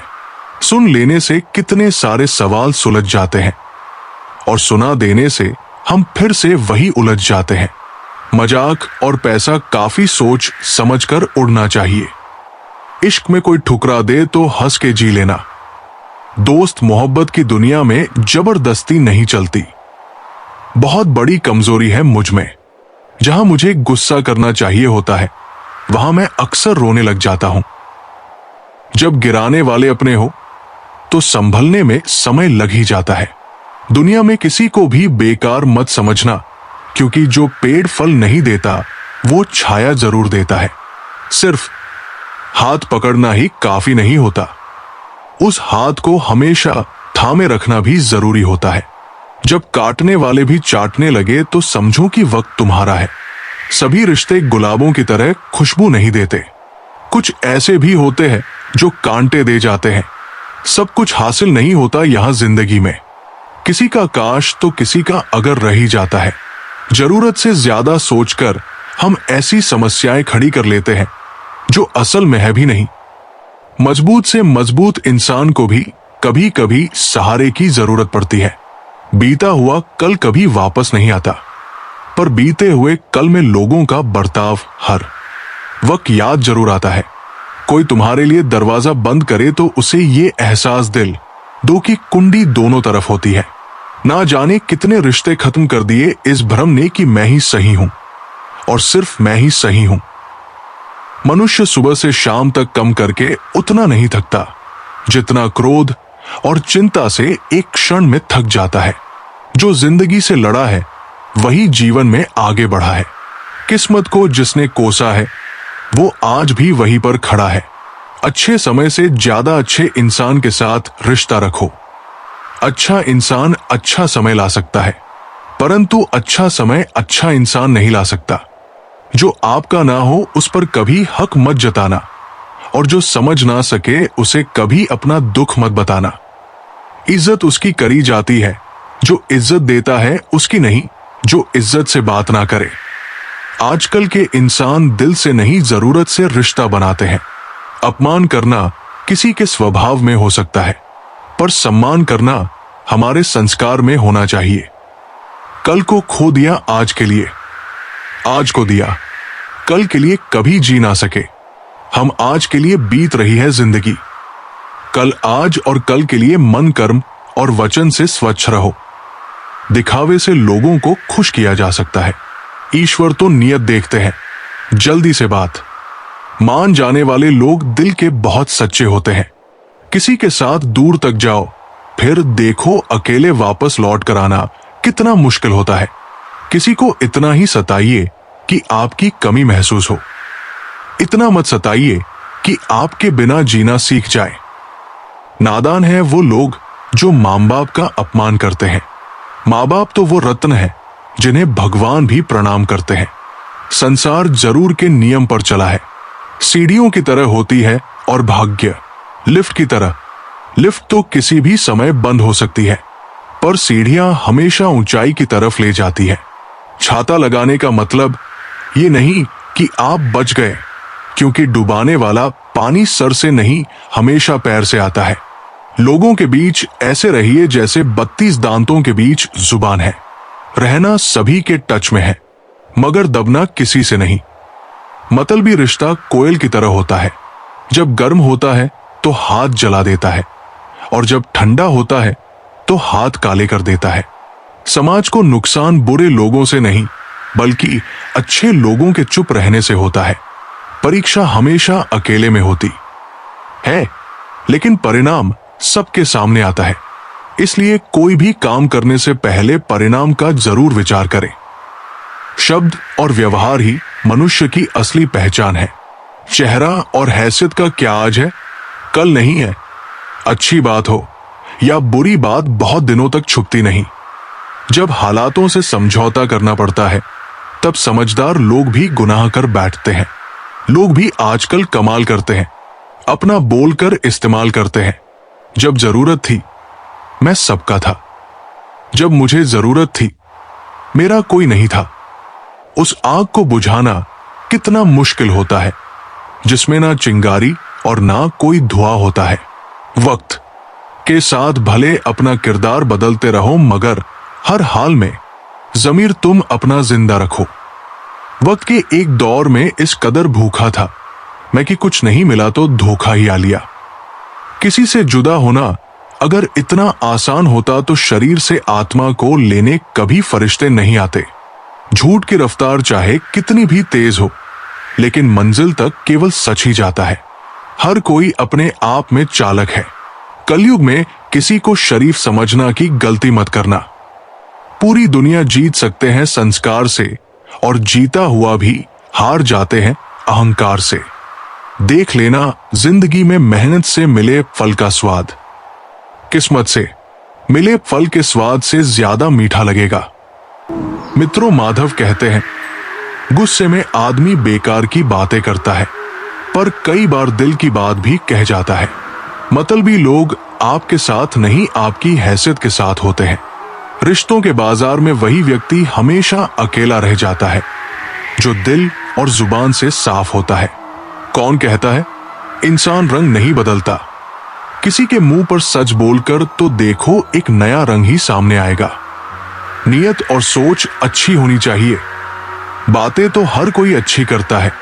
सुन लेने से कितने सारे सवाल सुलझ जाते हैं और सुना देने से हम फिर से वही उलझ जाते हैं। मजाक और पैसा काफी सोच समझकर उड़ना चाहिए। इश्क में कोई ठुकरा दे तो हंस के जी लेना। दोस्त मोहब्बत की दुनिया में जबरदस्ती नहीं चलती। बहुत बड़ी कमजोरी है मुझ में, जहां मुझे गुस्सा करना चाहिए होता है, वहां मैं अक्सर रोने लग जाता हूं। जब गिराने वाले अपने हो तो संभलने में समय लग ही जाता है। दुनिया में किसी को भी बेकार मत समझना, क्योंकि जो पेड़ फल नहीं देता वो छाया जरूर देता है। सिर्फ हाथ पकड़ना ही काफी नहीं होता, उस हाथ को हमेशा थामे रखना भी जरूरी होता है। जब काटने वाले भी चाटने लगे तो समझो कि वक्त तुम्हारा है। सभी रिश्ते गुलाबों की तरह खुशबू नहीं देते, कुछ ऐसे भी होते हैं जो कांटे दे जाते हैं। सब कुछ हासिल नहीं होता यहां जिंदगी में, किसी का काश तो किसी का अगर रह ही जाता है। जरूरत से ज्यादा सोचकर हम ऐसी समस्याएं खड़ी कर लेते हैं जो असल में है भी नहीं। मजबूत से मजबूत इंसान को भी कभी कभी सहारे की जरूरत पड़ती है। बीता हुआ कल कभी वापस नहीं आता, पर बीते हुए कल में लोगों का बर्ताव हर वक्त याद जरूर आता है। कोई तुम्हारे लिए दरवाजा बंद करे तो उसे ये एहसास दिल दो कि कुंडी दोनों तरफ होती है। ना जाने कितने रिश्ते खत्म कर दिए इस भ्रम ने कि मैं ही सही हूं और सिर्फ मैं ही सही हूं। मनुष्य सुबह से शाम तक कम करके उतना नहीं थकता जितना क्रोध और चिंता से एक क्षण में थक जाता है। जो जिंदगी से लड़ा है वही जीवन में आगे बढ़ा है। किस्मत को जिसने कोसा है वो आज भी वहीं पर खड़ा है। अच्छे समय से ज्यादा अच्छे इंसान के साथ रिश्ता रखो। अच्छा इंसान अच्छा समय ला सकता है, परंतु अच्छा समय अच्छा इंसान नहीं ला सकता। जो आपका ना हो उस पर कभी हक मत जताना, और जो समझ ना सके उसे कभी अपना दुख मत बताना। इज्जत उसकी करी जाती है जो इज्जत देता है, उसकी नहीं जो इज्जत से बात ना करे। आजकल के इंसान दिल से नहीं जरूरत से रिश्ता बनाते हैं। अपमान करना किसी के स्वभाव में हो सकता है, पर सम्मान करना हमारे संस्कार में होना चाहिए। कल को खो दिया आज के लिए, आज को दिया कल के लिए कभी जी ना सके। हम आज के लिए बीत रही है जिंदगी, कल आज और कल के लिए मन कर्म और वचन से स्वच्छ रहो। दिखावे से लोगों को खुश किया जा सकता है, ईश्वर तो नियत देखते हैं। जल्दी से बात मान जाने वाले लोग दिल के बहुत सच्चे होते हैं। किसी के साथ दूर तक जाओ, फिर देखो अकेले वापस लौट कर आना कितना मुश्किल होता है। किसी को इतना ही सताइए कि आपकी कमी महसूस हो, इतना मत सताइए कि आपके बिना जीना सीख जाए। नादान है वो लोग जो माँ बाप का अपमान करते हैं। माँ बाप तो वो रत्न है जिन्हें भगवान भी प्रणाम करते हैं। संसार जरूर के नियम पर चला है। सीढ़ियों की तरह होती है और भाग्य लिफ्ट की तरह। लिफ्ट तो किसी भी समय बंद हो सकती है, पर सीढ़ियां हमेशा ऊंचाई की तरफ ले जाती है। छाता लगाने का मतलब ये नहीं कि आप बच गए, क्योंकि डुबाने वाला पानी सर से नहीं हमेशा पैर से आता है। लोगों के बीच ऐसे रहिए जैसे 32 दांतों के बीच जुबान है। रहना सभी के टच में है, मगर दबना किसी से नहीं। मतलबी रिश्ता कोयल की तरह होता है। जब गर्म होता है तो हाथ जला देता है, और जब ठंडा होता है तो हाथ काले कर देता है। समाज को नुकसान बुरे लोगों से नहीं, बल्कि अच्छे लोगों के चुप रहने से होता है। परीक्षा हमेशा अकेले में होती है, लेकिन परिणाम सबके सामने आता है। इसलिए कोई भी काम करने से पहले परिणाम का जरूर विचार करें। शब्द और व्यवहार ही मनुष्य की असली पहचान है। चेहरा और हैसियत का क्या आज है, कल नहीं है। अच्छी बात हो या बुरी बात बहुत दिनों तक छुपती नहीं। जब हालातों से समझौता करना पड़ता है, तब समझदार लोग भी गुनाह कर बैठते हैं। लोग भी आजकल कमाल करते हैं, अपना बोलकर इस्तेमाल करते हैं। जब जरूरत थी मैं सबका था, जब मुझे जरूरत थी मेरा कोई नहीं था। उस आग को बुझाना कितना मुश्किल होता है जिसमें ना चिंगारी और ना कोई धुआं होता है। वक्त के साथ भले अपना किरदार बदलते रहो, मगर हर हाल में ज़मीर तुम अपना जिंदा रखो। वक्त के एक दौर में इस कदर भूखा था मैं कि कुछ नहीं मिला तो धोखा ही आ लिया। किसी से जुदा होना अगर इतना आसान होता तो शरीर से आत्मा को लेने कभी फरिश्ते नहीं आते। झूठ की रफ्तार चाहे कितनी भी तेज हो, लेकिन मंजिल तक केवल सच ही जाता है। हर कोई अपने आप में चालक है। कलयुग में किसी को शरीफ समझना की गलती मत करना। पूरी दुनिया जीत सकते हैं संस्कार से, और जीता हुआ भी हार जाते हैं अहंकार से। देख लेना जिंदगी में मेहनत से मिले फल का स्वाद किस्मत से मिले फल के स्वाद से ज्यादा मीठा लगेगा। मित्रों, माधव कहते हैं, गुस्से में आदमी बेकार की बातें करता है, पर कई बार दिल की बात भी कह जाता है। मतलबी लोग आपके साथ नहीं आपकी हैसियत के साथ होते हैं। रिश्तों के बाजार में वही व्यक्ति हमेशा अकेला रह जाता है जो दिल और जुबान से साफ होता है। कौन कहता है इंसान रंग नहीं बदलता? किसी के मुंह पर सच बोलकर तो देखो एक नया रंग ही सामने आएगा। नियत और सोच अच्छी होनी चाहिए। बातें तो हर कोई अच्छी करता है,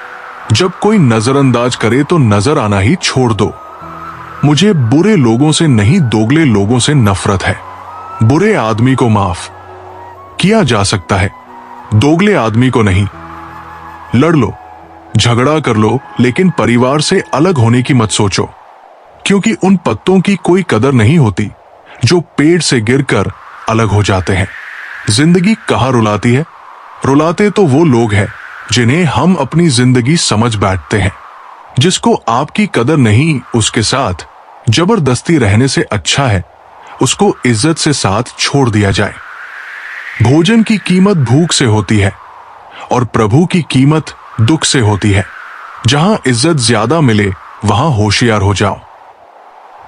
जब कोई नजरअंदाज करे तो नजर आना ही छोड़ दो। मुझे बुरे लोगों से नहीं, दोगले लोगों से नफरत है। बुरे आदमी को माफ किया जा सकता है, दोगले आदमी को नहीं। लड़ लो, झगड़ा कर लो, लेकिन परिवार से अलग होने की मत सोचो, क्योंकि उन पत्तों की कोई कदर नहीं होती जो पेड़ से गिरकर अलग हो जाते हैं। जिंदगी कहाँ रुलाती है? रुलाते तो वो लोग हैं जिन्हें हम अपनी जिंदगी समझ बैठते हैं। जिसको आपकी कदर नहीं, उसके साथ जबरदस्ती रहने से अच्छा है उसको इज्जत से साथ छोड़ दिया जाए। भोजन की कीमत भूख से होती है और प्रभु की कीमत दुख से होती है। जहां इज्जत ज्यादा मिले वहां होशियार हो जाओ।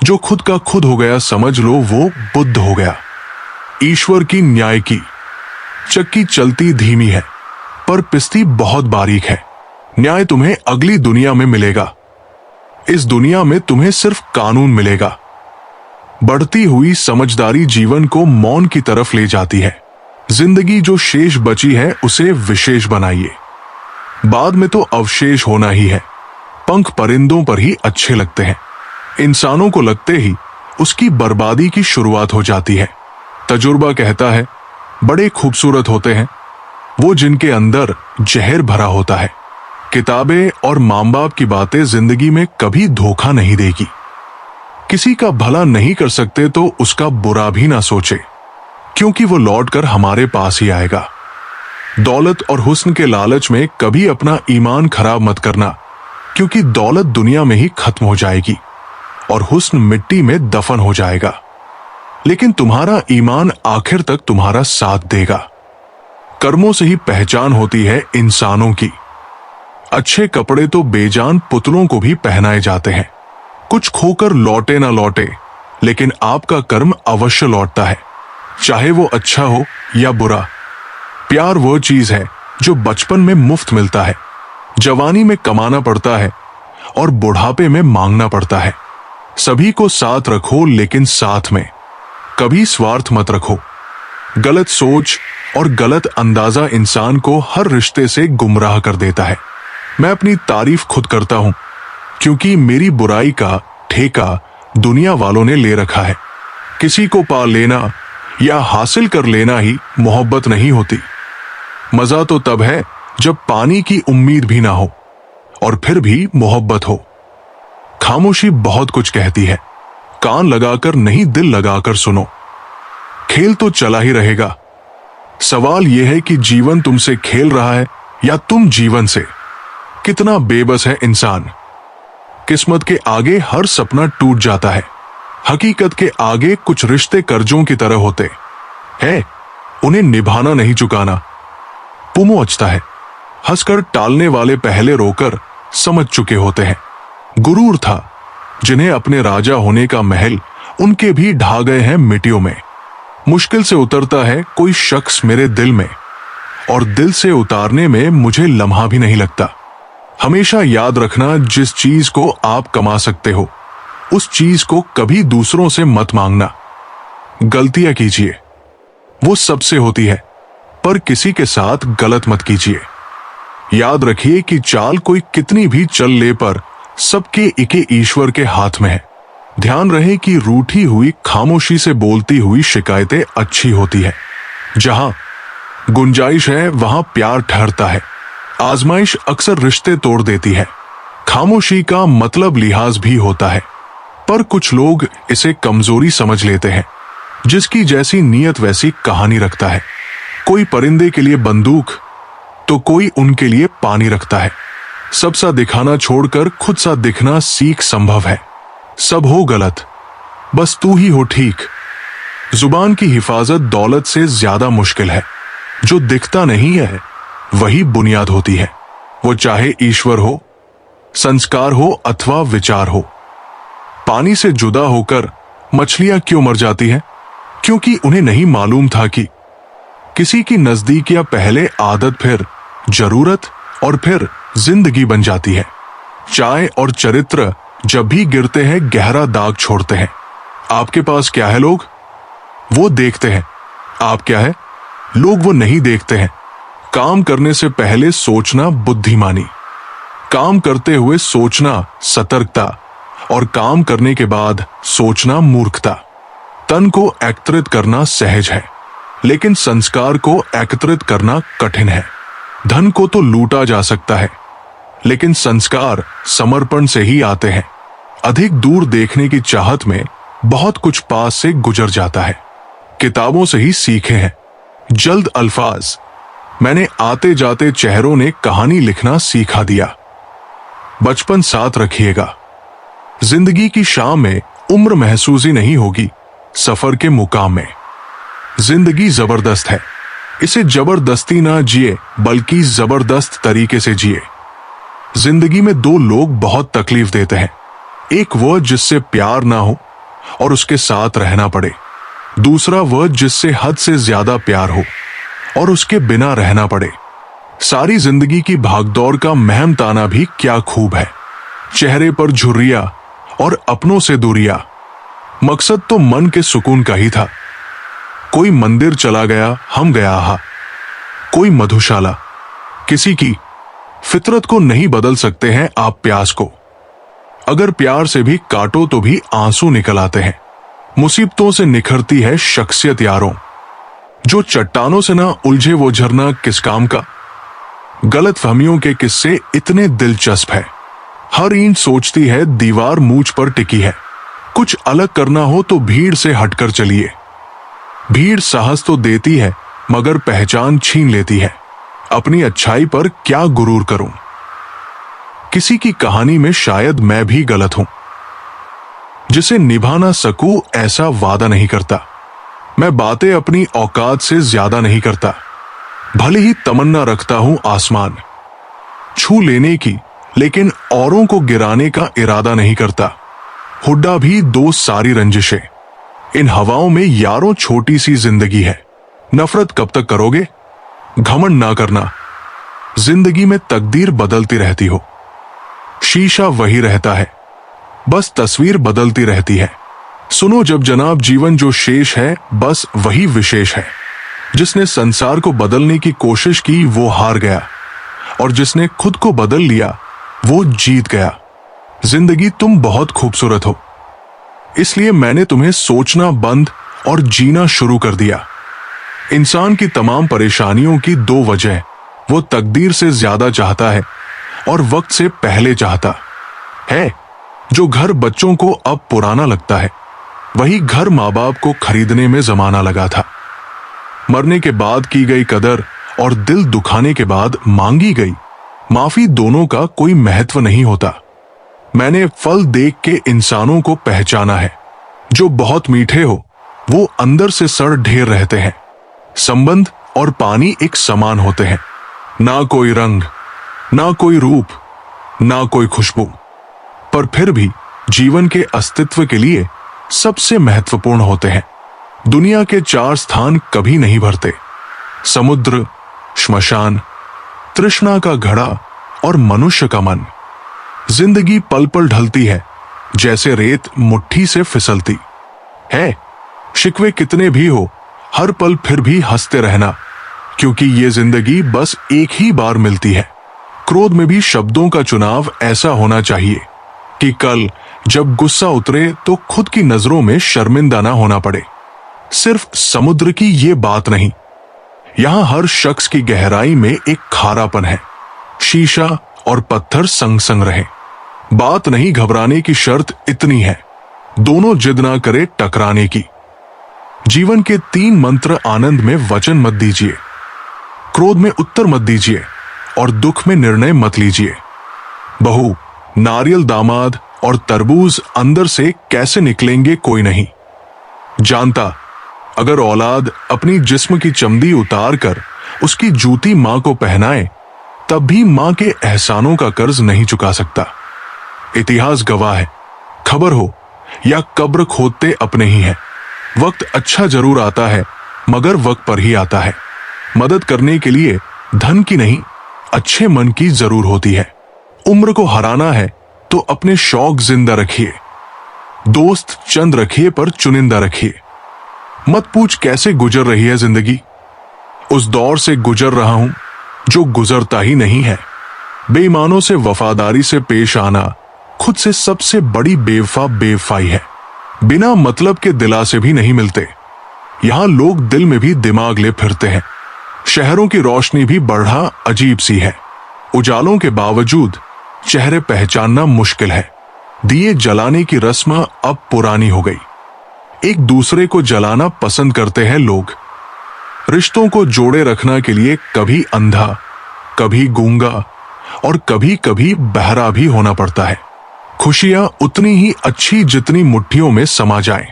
जो खुद का खुद हो गया समझ लो वो बुद्ध हो गया। ईश्वर की न्याय की चक्की चलती धीमी है पर पिसती बहुत बारीक है। न्याय तुम्हें अगली दुनिया में मिलेगा, इस दुनिया में तुम्हें सिर्फ कानून मिलेगा। बढ़ती हुई समझदारी जीवन को मौन की तरफ ले जाती है। जिंदगी जो शेष बची है उसे विशेष बनाइए, बाद में तो अवशेष होना ही है। पंख परिंदों पर ही अच्छे लगते हैं, इंसानों को लगते ही उसकी बर्बादी की शुरुआत हो जाती है। तजुर्बा कहता है बड़े खूबसूरत होते हैं वो जिनके अंदर जहर भरा होता है। किताबें और माँ बाप की बातें जिंदगी में कभी धोखा नहीं देगी। किसी का भला नहीं कर सकते तो उसका बुरा भी ना सोचे, क्योंकि वो लौटकर हमारे पास ही आएगा। दौलत और हुस्न के लालच में कभी अपना ईमान खराब मत करना, क्योंकि दौलत दुनिया में ही खत्म हो जाएगी और हुस्न मिट्टी में दफन हो जाएगा, लेकिन तुम्हारा ईमान आखिर तक तुम्हारा साथ देगा। कर्मों से ही पहचान होती है इंसानों की। अच्छे कपड़े तो बेजान पुतलों को भी पहनाए जाते हैं। कुछ खोकर लौटे ना लौटे, लेकिन आपका कर्म अवश्य लौटता है, चाहे वो अच्छा हो या बुरा। प्यार वो चीज है जो बचपन में मुफ्त मिलता है, जवानी में कमाना पड़ता है और बुढ़ापे में मांगना पड़ता है। सभी को साथ रखो, लेकिन साथ में कभी स्वार्थ मत रखो। गलत सोच और गलत अंदाजा इंसान को हर रिश्ते से गुमराह कर देता है। मैं अपनी तारीफ खुद करता हूं, क्योंकि मेरी बुराई का ठेका दुनिया वालों ने ले रखा है। किसी को पा लेना या हासिल कर लेना ही मोहब्बत नहीं होती। मजा तो तब है जब पानी की उम्मीद भी ना हो और फिर भी मोहब्बत हो। खामोशी बहुत कुछ कहती है, कान लगाकर नहीं दिल लगाकर सुनो। खेल तो चला ही रहेगा, सवाल यह है कि जीवन तुमसे खेल रहा है या तुम जीवन से। कितना बेबस है इंसान। किस्मत के आगे हर सपना टूट जाता है, हकीकत के आगे कुछ रिश्ते कर्जों की तरह होते हैं, उन्हें निभाना नहीं चुकाना। पुमो अचता है, हंसकर टालने वाले पहले रोकर समझ चुके होते हैं। गुरूर था जिन्हें अपने राजा होने का महल उनके भी ढा गए हैं मिट्टियों में। मुश्किल से उतरता है कोई शख्स मेरे दिल में, और दिल से उतारने में मुझे लम्हा भी नहीं लगता। हमेशा याद रखना, जिस चीज को आप कमा सकते हो उस चीज को कभी दूसरों से मत मांगना। गलतियां कीजिए, वो सबसे होती है, पर किसी के साथ गलत मत कीजिए। याद रखिए कि चाल कोई कितनी भी चल ले पर सबके इके ईश्वर के हाथ में है। ध्यान रहे कि रूठी हुई खामोशी से बोलती हुई शिकायतें अच्छी होती है। जहां गुंजाइश है वहां प्यार ठहरता है। आजमाइश अक्सर रिश्ते तोड़ देती है। खामोशी का मतलब लिहाज भी होता है, पर कुछ लोग इसे कमजोरी समझ लेते हैं। जिसकी जैसी नीयत वैसी कहानी रखता है। कोई परिंदे के लिए बंदूक तो कोई उनके लिए पानी रखता है। सब सा दिखाना छोड़कर खुद सा दिखना सीख संभव है। सब हो गलत, बस तू ही हो ठीक। जुबान की हिफाजत दौलत से ज्यादा मुश्किल है। जो दिखता नहीं है वही बुनियाद होती है, वो चाहे ईश्वर हो, संस्कार हो अथवा विचार हो। पानी से जुदा होकर मछलियां क्यों मर जाती हैं? क्योंकि उन्हें नहीं मालूम था कि किसी की नजदीकियां पहले आदत, फिर जरूरत और फिर जिंदगी बन जाती है। चाय और चरित्र जब भी गिरते हैं गहरा दाग छोड़ते हैं। आपके पास क्या है लोग वो देखते हैं, आप क्या है लोग वो नहीं देखते हैं। काम करने से पहले सोचना बुद्धिमानी, काम करते हुए सोचना सतर्कता और काम करने के बाद सोचना मूर्खता। तन को एकत्रित करना सहज है, लेकिन संस्कार को एकत्रित करना कठिन है। धन को तो लूटा जा सकता है, लेकिन संस्कार समर्पण से ही आते हैं। अधिक दूर देखने की चाहत में बहुत कुछ पास से गुजर जाता है। किताबों से ही सीखे हैं। जल्द अल्फाज, मैंने आते जाते चेहरों ने कहानी लिखना सीखा दिया। बचपन साथ रखिएगा। जिंदगी की शाम में उम्र महसूस ही नहीं होगी, सफर के मुकाम में। जिंदगी जबरदस्त है, इसे जबरदस्ती ना जिए बल्कि जबरदस्त तरीके से जिए। जिंदगी में दो लोग बहुत तकलीफ देते हैं, एक वह जिससे प्यार ना हो और उसके साथ रहना पड़े, दूसरा वह जिससे हद से ज्यादा प्यार हो और उसके बिना रहना पड़े। सारी जिंदगी की भागदौड़ का महमताना भी क्या खूब है, चेहरे पर झुर्रियां और अपनों से दूरियां। मकसद तो मन के सुकून का ही था। कोई मंदिर चला गया, हम गया हा, कोई मधुशाला। किसी की फितरत को नहीं बदल सकते हैं आप प्यास को। अगर प्यार से भी काटो तो भी आंसू निकल आते हैं। मुसीबतों से निखरती है शख्सियत यारों। जो चट्टानों से ना उलझे वो झरना किस काम का। गलत फहमियों के किस्से इतने दिलचस्प है। हर ईंट सोचती है दीवार मूंछ पर टिकी है। कुछ अलग करना हो तो भीड़ से हटकर चलिए। भीड़ साहस तो देती है मगर पहचान छीन लेती है। अपनी अच्छाई पर क्या गुरूर करूं। किसी की कहानी में शायद मैं भी गलत हूं। जिसे निभा ना सकूं ऐसा वादा नहीं करता। मैं बातें अपनी औकात से ज्यादा नहीं करता। भले ही तमन्ना रखता हूं आसमान छू लेने की, लेकिन औरों को गिराने का इरादा नहीं करता। हुड्डा भी दो सारी रंजिशें। इन हवाओं में यारों छोटी सी जिंदगी है। नफरत कब तक करोगे? घमंड ना करना। जिंदगी में तकदीर बदलती रहती हो, शीशा वही रहता है, बस तस्वीर बदलती रहती है। सुनो जब जनाब, जीवन जो शेष है बस वही विशेष है। जिसने संसार को बदलने की कोशिश की वो हार गया, और जिसने खुद को बदल लिया वो जीत गया। जिंदगी तुम बहुत खूबसूरत हो, इसलिए मैंने तुम्हें सोचना बंद और जीना शुरू कर दिया। इंसान की तमाम परेशानियों की दो वजह, वो तकदीर से ज्यादा चाहता है और वक्त से पहले चाहता है। जो घर बच्चों को अब पुराना लगता है, वही घर माँ बाप को खरीदने में जमाना लगा था। मरने के बाद की गई कदर और दिल दुखाने के बाद मांगी गई माफी दोनों का कोई महत्व नहीं होता। मैंने फल देख के इंसानों को पहचाना है। जो बहुत मीठे हो वो अंदर से सड़ ढेर रहते हैं। संबंध और पानी एक समान होते हैं। ना कोई रंग, ना कोई रूप, ना कोई खुशबू, पर फिर भी जीवन के अस्तित्व के लिए सबसे महत्वपूर्ण होते हैं। दुनिया के चार स्थान कभी नहीं भरते: समुद्र, श्मशान, तृष्णा का घड़ा और मनुष्य का मन। जिंदगी पल पल ढलती है, जैसे रेत मुट्ठी से फिसलती है। शिकवे कितने भी हो, हर पल फिर भी हंसते रहना, क्योंकि ये जिंदगी बस एक ही बार मिलती है। क्रोध में भी शब्दों का चुनाव ऐसा होना चाहिए कि कल जब गुस्सा उतरे तो खुद की नजरों में शर्मिंदा ना होना पड़े। सिर्फ समुद्र की ये बात नहीं, यहां हर शख्स की गहराई में एक खारापन है। शीशा और पत्थर संग संग रहे। बात नहीं घबराने की शर्त इतनी है, दोनों जिद ना करे टकराने की। जीवन के 3 मंत्र: आनंद में वचन मत दीजिए, क्रोध में उत्तर मत दीजिए और दुख में निर्णय मत लीजिए। बहू, नारियल दामाद और तरबूज अंदर से कैसे निकलेंगे कोई नहीं जानता। अगर औलाद अपनी जिस्म की चमड़ी उतार कर उसकी जूती मां को पहनाए, तब भी मां के एहसानों का कर्ज नहीं चुका सकता। इतिहास गवाह है, खबर हो या कब्र खोदते अपने ही हैं। वक्त अच्छा जरूर आता है, मगर वक्त पर ही आता है। मदद करने के लिए धन की नहीं, अच्छे मन की जरूर होती है। उम्र को हराना है तो अपने शौक जिंदा रखिए। दोस्त चंद रखिए पर चुनिंदा रखिए। मत पूछ कैसे गुजर रही है जिंदगी, उस दौर से गुजर रहा हूं जो गुजरता ही नहीं है। बेईमानों से वफादारी से पेश आना खुद से सबसे बड़ी बेवफाई है। बिना मतलब के दिलासे भी नहीं मिलते। यहां लोग दिल में भी दिमाग ले फिरते हैं। शहरों की रोशनी भी बढ़ा अजीब सी है। उजालों के बावजूद चेहरे पहचानना मुश्किल है। दिए जलाने की रस्म अब पुरानी हो गई। एक दूसरे को जलाना पसंद करते हैं लोग। रिश्तों को जोड़े रखना के लिए कभी अंधा, कभी गूंगा और कभी कभी बहरा भी होना पड़ता है। खुशियां उतनी ही अच्छी जितनी मुट्ठियों में समा जाएं।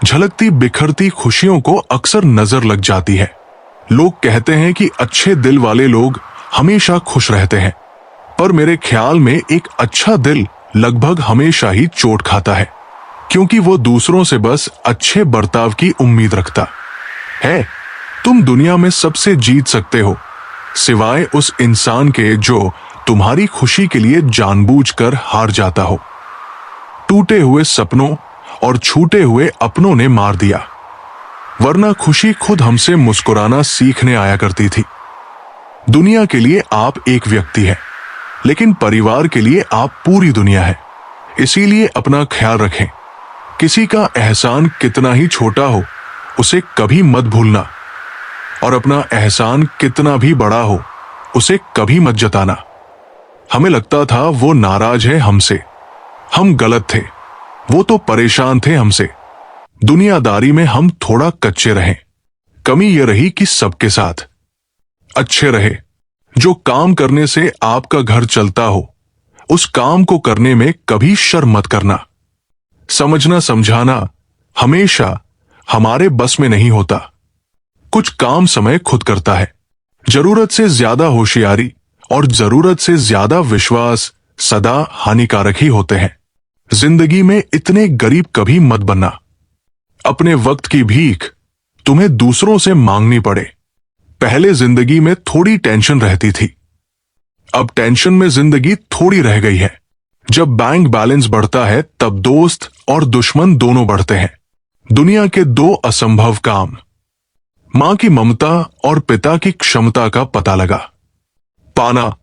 झलकती बिखरती खुशियों को अक्सर नजर लग जाती है। लोग कहते हैं कि अच्छे दिल वाले लोग हमेशा खुश रहते हैं, पर मेरे ख्याल में एक अच्छा दिल लगभग हमेशा ही चोट खाता है, क्योंकि वो दूसरों से बस अच्छे बर्ताव की उम्मीद रखता है। तुम दुनिया में सबसे जीत सकते हो, सिवाय उस इंसान के जो तुम्हारी खुशी के लिए जानबूझकर हार जाता हो। टूटे हुए सपनों और छूटे हुए अपनों ने मार दिया, वरना खुशी खुद हमसे मुस्कुराना सीखने आया करती थी। दुनिया के लिए आप एक व्यक्ति है, लेकिन परिवार के लिए आप पूरी दुनिया है। इसीलिए अपना ख्याल रखें। किसी का एहसान कितना ही छोटा हो, उसे कभी मत भूलना, और अपना एहसान कितना भी बड़ा हो, उसे कभी मत जताना। हमें लगता था वो नाराज है हमसे, हम गलत थे, वो तो परेशान थे हमसे। दुनियादारी में हम थोड़ा कच्चे रहे। कमी यह रही कि सबके साथ अच्छे रहे। जो काम करने से आपका घर चलता हो, उस काम को करने में कभी शर्म मत करना। समझना समझाना हमेशा हमारे बस में नहीं होता। कुछ काम समय खुद करता है। जरूरत से ज्यादा होशियारी और जरूरत से ज्यादा विश्वास सदा हानिकारक ही होते हैं। जिंदगी में इतने गरीब कभी मत बनना। अपने वक्त की भीख तुम्हें दूसरों से मांगनी पड़े। पहले जिंदगी में थोड़ी टेंशन रहती थी, अब टेंशन में जिंदगी थोड़ी रह गई है। जब बैंक बैलेंस बढ़ता है तब दोस्त और दुश्मन दोनों बढ़ते हैं। दुनिया के दो असंभव काम, मां की ममता और पिता की क्षमता का पता लगा पाना।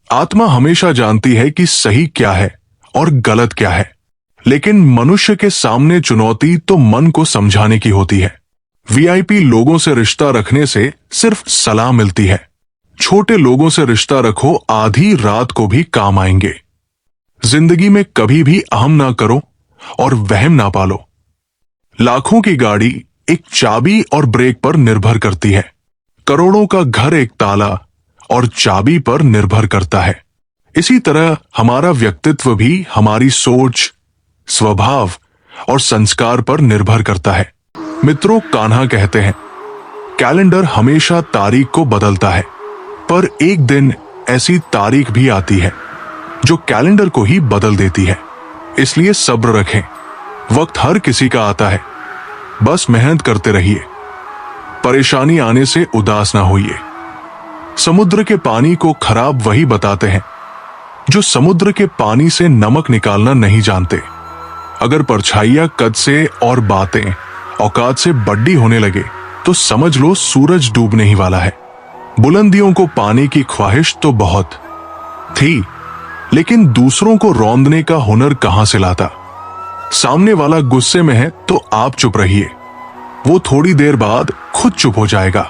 आत्मा हमेशा जानती है कि सही क्या है और गलत क्या है, लेकिन मनुष्य के सामने चुनौती तो मन को समझाने की होती है। वीआईपी लोगों से रिश्ता रखने से सिर्फ सलाह मिलती है। छोटे लोगों से रिश्ता रखो, आधी रात को भी काम आएंगे। जिंदगी में कभी भी अहम ना करो और वहम ना पालो। लाखों की गाड़ी एक चाबी और ब्रेक पर निर्भर करती है। करोड़ों का घर एक ताला और चाबी पर निर्भर करता है। इसी तरह हमारा व्यक्तित्व भी हमारी सोच, स्वभाव और संस्कार पर निर्भर करता है। मित्रों, कान्हा कहते हैं, कैलेंडर हमेशा तारीख को बदलता है, पर एक दिन ऐसी तारीख भी आती है जो कैलेंडर को ही बदल देती है। इसलिए सब्र रखें। वक्त हर किसी का आता है, बस मेहनत करते रहिए। परेशानी आने से उदास ना होइए। समुद्र के पानी को खराब वही बताते हैं जो समुद्र के पानी से नमक निकालना नहीं जानते। अगर परछाइयां कद से और बातें औकात से बड्डी होने लगे तो समझ लो सूरज डूबने ही वाला है। बुलंदियों को पाने की ख्वाहिश तो बहुत थी, लेकिन दूसरों को रौंदने का हुनर कहां से लाता। सामने वाला गुस्से में है तो आप चुप रहिए, वो थोड़ी देर बाद खुद चुप हो जाएगा।